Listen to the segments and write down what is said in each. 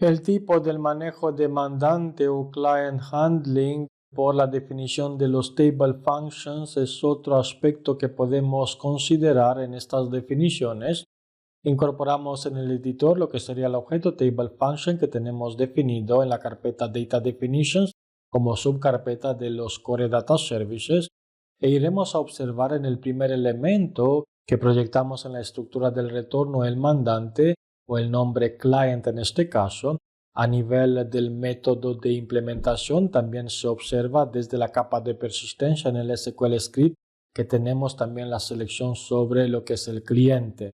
El tipo del manejo demandante o client handling por la definición de los table functions es otro aspecto que podemos considerar en estas definiciones. Incorporamos en el editor lo que sería el objeto table function que tenemos definido en la carpeta data definitions como subcarpeta de los core data services e iremos a observar en el primer elemento que proyectamos en la estructura del retorno el mandante o el nombre client en este caso. A nivel del método de implementación también se observa desde la capa de persistencia en el SQL script que tenemos también la selección sobre lo que es el cliente.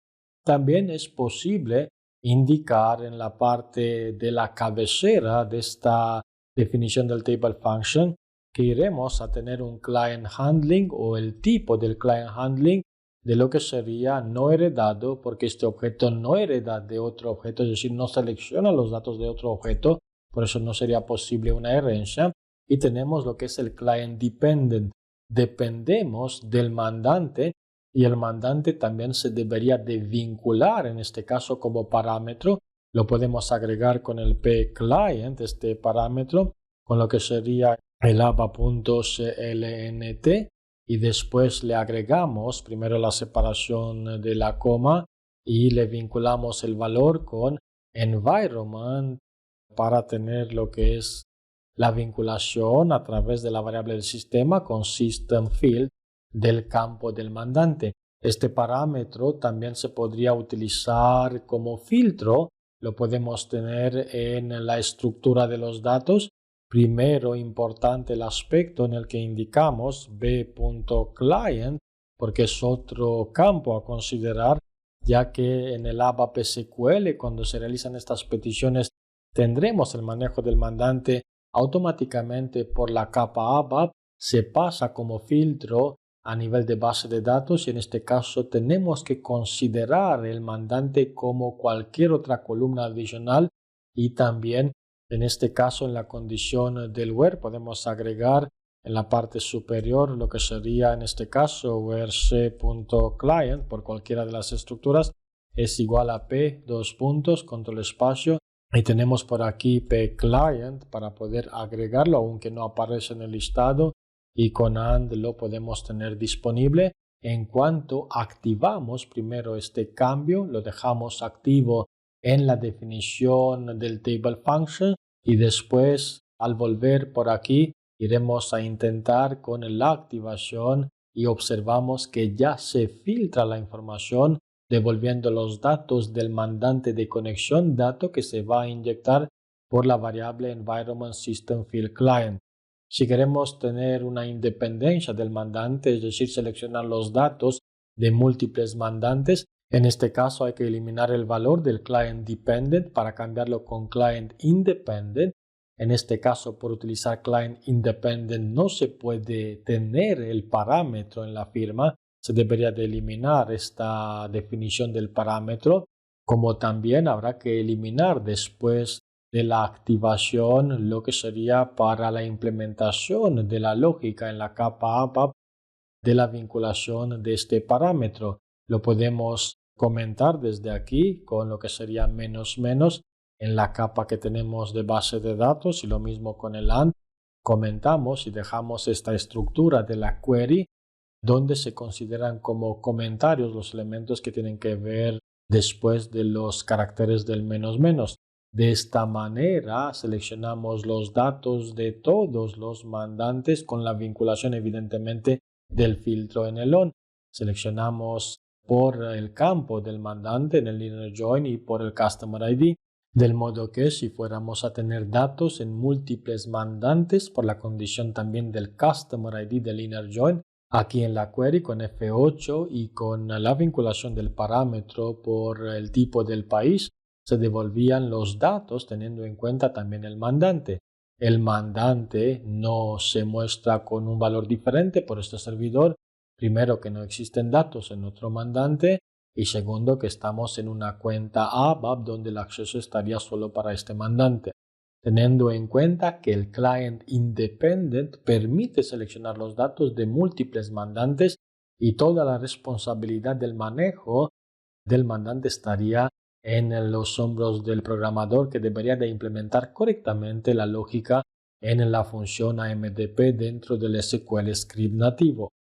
También es posible indicar en la parte de la cabecera de esta definición del table function que iremos a tener un client handling o el tipo del client handling de lo que sería no heredado, porque este objeto no hereda de otro objeto, es decir, no selecciona los datos de otro objeto, por eso no sería posible una herencia. Y tenemos lo que es el client dependent. Dependemos del mandante y el mandante también se debería de vincular, en este caso como parámetro. Lo podemos agregar con el pClient, este parámetro, con lo que sería el aba.clnt. Y después le agregamos primero la separación de la coma y le vinculamos el valor con environment para tener lo que es la vinculación a través de la variable del sistema con system field del campo del mandante. Este parámetro también se podría utilizar como filtro, lo podemos tener en la estructura de los datos. Primero, importante el aspecto en el que indicamos b.client, porque es otro campo a considerar, ya que en el ABAP SQL, cuando se realizan estas peticiones, tendremos el manejo del mandante automáticamente por la capa ABAP, se pasa como filtro a nivel de base de datos y en este caso tenemos que considerar el mandante como cualquier otra columna adicional y también en este caso, en la condición del where podemos agregar en la parte superior lo que sería en este caso where c.client por cualquiera de las estructuras es igual a p, dos puntos, control espacio, y tenemos por aquí pClient para poder agregarlo aunque no aparece en el listado y con AND lo podemos tener disponible. En cuanto activamos primero este cambio, lo dejamos activo en la definición del table function y después al volver por aquí iremos a intentar con la activación y observamos que ya se filtra la información devolviendo los datos del mandante de conexión, dato que se va a inyectar por la variable environment system field client. Si queremos tener una independencia del mandante, es decir, seleccionar los datos de múltiples mandantes, en este caso hay que eliminar el valor del client dependent para cambiarlo con client independent. En este caso, por utilizar client independent no se puede tener el parámetro en la firma. Se debería de eliminar esta definición del parámetro, como también habrá que eliminar después de la activación lo que sería para la implementación de la lógica en la capa ABAP de la vinculación de este parámetro. Lo podemos comentar desde aquí con lo que sería menos en la capa que tenemos de base de datos y lo mismo con el AND. Comentamos y dejamos esta estructura de la query donde se consideran como comentarios los elementos que tienen que ver después de los caracteres del menos. De esta manera seleccionamos los datos de todos los mandantes con la vinculación evidentemente del filtro en el on. Seleccionamos por el campo del mandante en el inner join y por el customer ID, del modo que si fuéramos a tener datos en múltiples mandantes por la condición también del customer ID del inner join, aquí en la query con F8 y con la vinculación del parámetro por el tipo del país, se devolvían los datos teniendo en cuenta también el mandante. El mandante no se muestra con un valor diferente por este servidor. Primero, que no existen datos en otro mandante y segundo, que estamos en una cuenta ABAP donde el acceso estaría solo para este mandante. Teniendo en cuenta que el client independent permite seleccionar los datos de múltiples mandantes y toda la responsabilidad del manejo del mandante estaría en los hombros del programador que debería de implementar correctamente la lógica en la función AMDP dentro del SQL Script nativo.